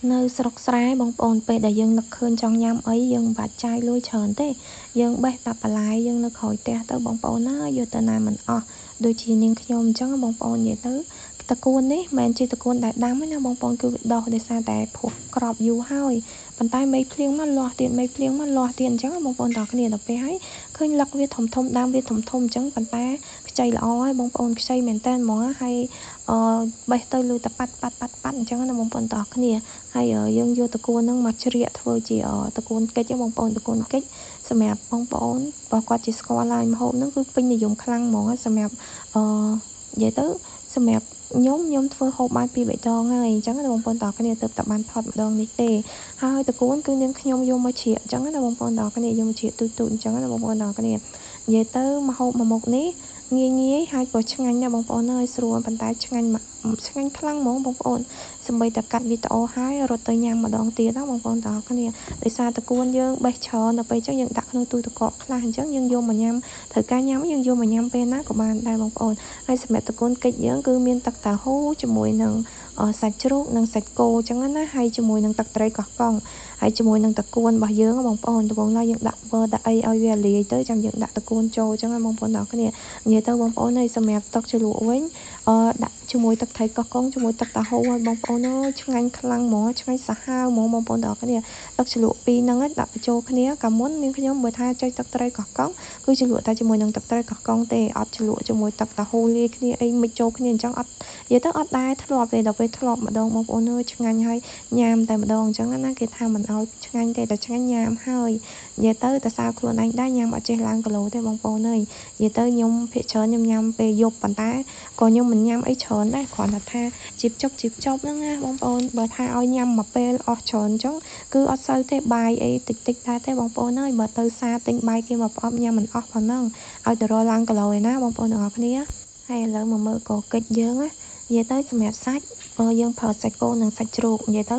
នៅស្រុកស្រែបងប្អូនពេលដែលយើងនឹកឃើញចង់ញ៉ាំអីយើងមិនបាច់ចាយលុយច្រើនទេយើងបេះតែបន្លែយើងនៅក្រោយផ្ទះទៅបងប្អូនណាយកទៅណាមិនអស់ដូចជានាងខ្ញុំអញ្ចឹងបងប្អូននិយាយទៅតកួននេះមិនមែនជាតកួនដែលដាំទេណាបងប្អូនគឺវាដុះដោយសារតែភក់ក្របយូរហើយប៉ុន្តែមេឃភ្លៀងមកលាស់ទៀតមេឃភ្លៀងមកលាស់ទៀតអញ្ចឹងបងប្អូនតើគ្នាដល់ពេលហើយឃើញលឹកវាធំធំដើមវាធំធំអញ្ចឹងប៉ុន្តែខ្ចីល្អហើយបងប្អូនខ្ចីមែនតើហ្មងហើយបេះទៅលុយតែប៉ាត់អញ្ចឹងណាបងប្អូនតើគ្នាហើយយើងយកតកួនហ្នឹងមកជ្រៀកធ្វើជាតកួនកិច្ចបងប្អូនតកួនកិច្ចសម្រាប់បងប្អូនបើគាត់ជាស្គាល់ហើយម្ហូបហ្នឹងគឺពេញនិយមខ្លាំងហ្មងសម្រាប់និយាយទៅសម្រាប់ខ្ញុំធ្វើហូបបានពី3ដងហើយអញ្ចឹងណាបងប្អូនតើគ្នាទៅតែបានផុតម្ដងនេះទេហើយតកួនគឺនាងខ្ញុំយកមកជ្រៀកអញ្ចឹងណាបងប្អូនតើគ្នាយកមកជ្រៀកទូចអញ្ចឹងណាបងប្អូនតើគ្នានិយាយទៅម្ហូបមួយមុខនេះងាយហើយក៏ឆ្ងាញ់ដែរបងប្អូនហើយស្រួលប៉ុន្តែឆ្ងាញ់ខ្លាំងហ្មងបងប្អូនសម្បីតែកាត់វីដេអូហើយរត់ទៅញ៉ាំម្ដងទៀតណាបងប្អូនតើគ្នាដោយសារតកួនយើងបេះច្រើនដល់ពេលអញ្ចឹងយើងដាក់ក្នុងទូទឹកកកខ្លះអញ្ចឹងយើងយកមកញ៉ាំត្រូវការញ៉ាំយើងយកមកញ៉ាំពេលណាក៏បានដែរបងប្អូនហើយសម្រាប់តកួនកិច្ចយើងគឺមានទឹកតាហ៊ូជាមួយនឹងសាច់ជ្រូកនិងសាច់គោអញ្ចឹងណាហើយជាមួយនឹងទឹកត្រីកោះកុងហើយជាមួយនឹងតកួនរបស់យើងបងប្អូនដំបូងឡើយយើងដាក់មើលដាក់អីឲ្យវាលាយទៅចាំយើងដាក់តកួនចូលអញ្ចឹងបងប្អូនដល់គ្នានិយាយទៅបងប្អូនហើយសម្រាប់ទឹកជ្រលក់វិញដាក់ជាមួយទឹកត្រីកោះកុងជាមួយទឹកតាហ៊ូហើយបងប្អូនអើយឆ្ងាញ់ខ្លាំងហ្មងឆ្ងាញ់សាហាវហ្មងបងប្អូនទាំងអស់គ្នាទឹកជ្រលក់ពីរហ្នឹងដាក់បញ្ចូលគ្នាកាលមុននាងខ្ញុំបើថាចុចទឹកត្រីកោះកុងគឺជ្រលក់តែជាមួយនឹងទឹកត្រីកោះកុងទេអត់ជ្រលក់ជាមួយទឹកតាហ៊ូលាយគ្នាអីមិនចូលគ្នាអញ្ចឹងអត់និយាយទៅអត់ដែរធ្លាប់ទេដល់ពេលធ្លាប់ម្ដងបងប្អូនអើយឆ្ងាញ់ហើយញ៉ាំតែម្ដងអញ្ចឹងណាគេថាមិនឲ្យឆ្ងាញ់ទេតែឆ្ងាញ់ញ៉ាំហើយនិយាយទៅតែសើខ្លួនឯងដែរញ៉ាំអត់ចេះឡើងគីឡូទេបងប្អូនអើយនិយាយទៅខ្ញុំភាគច្រើនខ្ញុំញ៉ាំពេលយប់ប៉ុន្តែក៏ខ្ញុំមិនញ៉ាំអីច្រើនដែរគ្រាន់តែថាជីបចុកហ្នឹងណាបងប្អូនបើថាឲ្យញ៉ាំមួយពេលអស់ច្រើនអញ្ចឹងគឺអត់សូវទេបាយអីតិចដែរទេបងប្អូនអើយបើទៅសាទិញបាយគេមកប្រអប់ញ៉ាំមិនអស់ប៉ុណ្ណឹងឲ្យទៅរកឡើងគីឡូឯណាបងប្អូនទាំងអស់គ្នាហើយឥឡូវមកមើលកកិច្ចយើងណានិយាយទៅសម្រាប់សាច់យើងប្រើសាច់គោនិងសាច់ជ្រូកនិយាយទៅ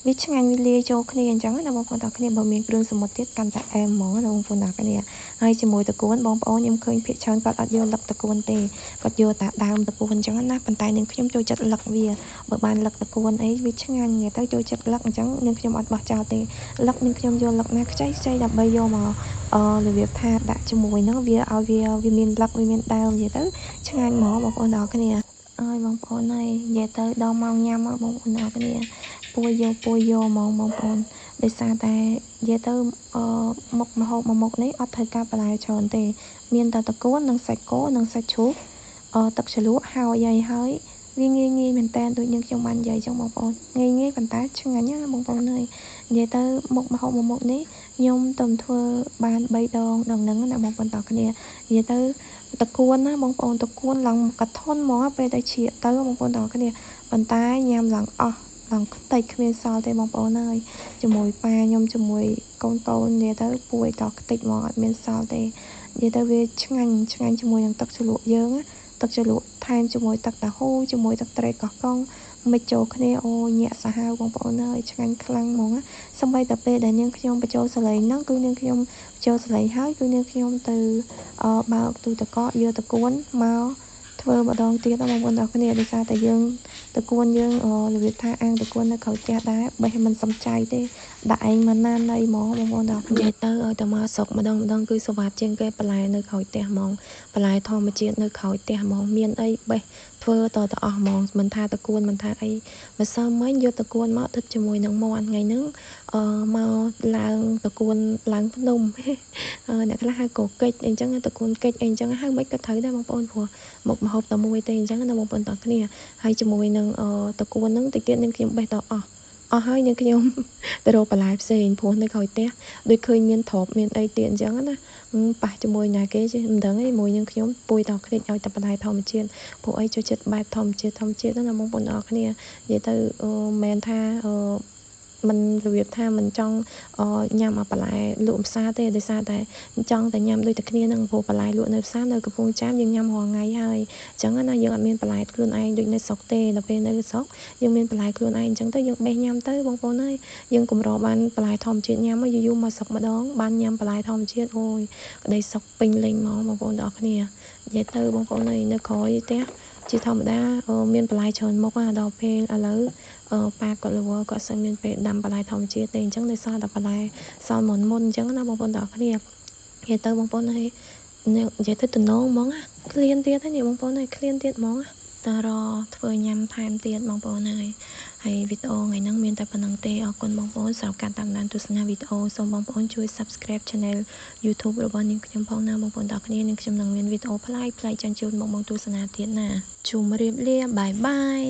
វាឆ្ងាញ់វាលាយចូលគ្នាអញ្ចឹងណាបងប្អូនទាំងគ្នាបើមានគ្រឿងសមុទ្រទៀតកាន់តែអែមហ្មងណាបងប្អូនទាំងគ្នាហើយជាមួយតកួនបងប្អូនខ្ញុំឃើញភាគច្រើនគាត់អត់យកលឹកតកួនទេគាត់យកតែដើមតកួនអញ្ចឹងណាប៉ុន្តែនឹងខ្ញុំចូលចិត្តលឹកវាបើបានលឹកតកួនអីវាឆ្ងាញ់ទៅចូលចិត្តលឹកអញ្ចឹងនឹងខ្ញុំអត់បោះចោលទេលឹកនឹងខ្ញុំយកលឹកណាខ្ចីដើម្បីយកមករបៀបថាដាក់ជាមួយហ្នឹងវាឲ្យវាមានលឹកវាមានដើមនិយាយទៅឆ្ងាញ់ហ្មងបងប្អូនទាំងគ្នាអើយបងប្អូនហើយនិយាយទៅដល់ម៉ោងញ៉ាំមកបងប្អូនទាំងគ្នាពួយយកហ្មងបងប្អូនដោយសារតែនិយាយទៅមុខម្ហូបមួយមុខនេះអត់ត្រូវការបន្លែច្រើនទេមានតែតកួននិងសាច់គោនិងសាច់ជ្រូកទឹកជ្រលក់ហើយវាងាយមែនតើដូចយើងខ្ញុំបាននិយាយចឹងបងប្អូនងាយប៉ុន្តែឆ្ងាញ់ណាបងប្អូនអើយនិយាយទៅមុខម្ហូបមួយមុខនេះខ្ញុំទៅធ្វើបាន3ដងដល់ហ្នឹងណាបងប្អូនតើគ្នានិយាយទៅតកួនណាបងប្អូនតកួនឡើងកធន់ហ្មងពេលដែលជ្រៀកទៅបងប្អូនតើគ្នាប៉ុន្តែញ៉ាំឡើងអស់ឡើងខ្ទេចគ្មានសល់ទេបងប្អូនអើយជាមួយប៉ាខ្ញុំជាមួយកូននិយាយទៅពួយតខ្ទេចហ្មងអត់មានសល់ទេនិយាយទៅវាឆ្ងាញ់ជាមួយនឹងទឹកជ្រលក់យើងណាទឹកជ្រលក់ថែមជាមួយទឹកតាហ៊ូជាមួយទឹកត្រីកោះកុងមិចចូលគ្នាអូញាក់សាហាវបងប្អូនអើយឆ្ងាញ់ខ្លាំងហ្មងសម្បីតែពេលដែលនាងខ្ញុំបញ្ចូលសលេងហ្នឹងគឺនាងខ្ញុំបញ្ចូលសលេងហើយគឺនាងខ្ញុំទៅបើកទូទឹកកកយកតកួនមកធ្វើម្ដងទៀតបងប្អូនទាំងគ្នាដោយសារតែយើងតកួនយើងរបៀបថាអាំងតកួននៅក្រោយផ្ទះដែរបេះមិនសំចៃទេដាក់ឯងមិនណាណីហ្មងបងប្អូនទាំងគ្នាទៅឲ្យតែមកស្រុកម្ដងគឺសុវត្ថិជាងគេបន្លែនៅក្រោយផ្ទះហ្មងបន្លែធម្មជាតិនៅក្រោយផ្ទះហ្មងមានអីបេះធ្វើតអស់ហ្មងមិនថាតកួនមិនថាអីម្សិលមិញយកតកួនមកទឹកជាមួយនឹងមាន់ថ្ងៃហ្នឹងមកឡើងតកួនឡើងភ្នំអ្នកខ្លះហៅកកិច្ចអីចឹងតកួនកិច្ចអីចឹងហៅមិនក៏ត្រូវដែរបងប្អូនព្រោះមុខម្ហូបតែមួយទេអញ្ចឹងណាបងប្អូនទាំងគ្នាហើយជាមួយនឹងតកួនហ្នឹងតិចទៀតនឹងខ្ញុំបេះតអស់ហើយនឹងខ្ញុំទៅរកបន្លែផ្សេងព្រោះនៅក្រោយផ្ទះដូចឃើញមានទ្របមានអីទៀតអញ្ចឹងណាប៉ះជាមួយណាគេចេះមិនដឹងឯងមួយនឹងខ្ញុំពួយតខ្ទេចឲ្យតែបន្លែធម្មជាតិព្រោះអីចូលចិត្តបែបធម្មជាតិហ្នឹងណាបងប្អូនអរគ្នានិយាយទៅមិនថាមិនរបៀបថាមិនចង់ញ៉ាំបន្លែលក់ផ្សារទេដោយសារតែចង់តែញ៉ាំដូចតែគ្នានឹងព្រោះបន្លែលក់នៅផ្សារនៅកំពង់ចាមយើងញ៉ាំរាល់ថ្ងៃហើយអញ្ចឹងណាយើងអត់មានបន្លែខ្លួនឯងដូចនៅស្រុកទេដល់ពេលនៅស្រុកយើងមានបន្លែខ្លួនឯងអញ្ចឹងទៅយើងបេះញ៉ាំទៅបងប្អូនអើយយើងកម្របានបន្លែធម្មជាតិញ៉ាំយូរមកស្រុកម្ដងបានញ៉ាំបន្លែធម្មជាតិអូយក្តីសុខពេញលេញហ្មងបងប្អូនទាំងអស់គ្នានិយាយទៅបងប្អូនអើយនៅក្រោយផ្ទះជាធម្មតាមានបន្លែច្រើនមុខដល់ពេលឥឡូវ ប៉ាគាត់លវគាត់សឹងមានពេលដាំបន្លែធម្មជាតិទេអញ្ចឹងដោយសារតែបន្លែសល់មុនអញ្ចឹងណាបងប្អូនទាំងអស់គ្នានិយាយទៅបងប្អូនហើយនិយាយទៅតំណងហ្មងឃ្លានទៀតហ្នឹងបងប្អូនហើយឃ្លានទៀតហ្មងតើរធ្វើញ៉ាំថែមទៀតបងប្អូនហើយវីដេអូថ្ងៃហ្នឹងមានតែប៉ុណ្្នឹងទេអរគុណបងប្អូនសម្រាប់ការតាមដានទស្សនាវីដេអូសូមបងប្អូនជួយ Subscribe Channel YouTube របស់នាងខ្ញុំផងណាបងប្អូនទាំងអស់គ្នានាងខ្ញុំនឹងមានវីដេអូប្លែកៗចាញ់ជូនបងប្អូនទស្សនាទៀតណាជម្រាបលាបាយបាយ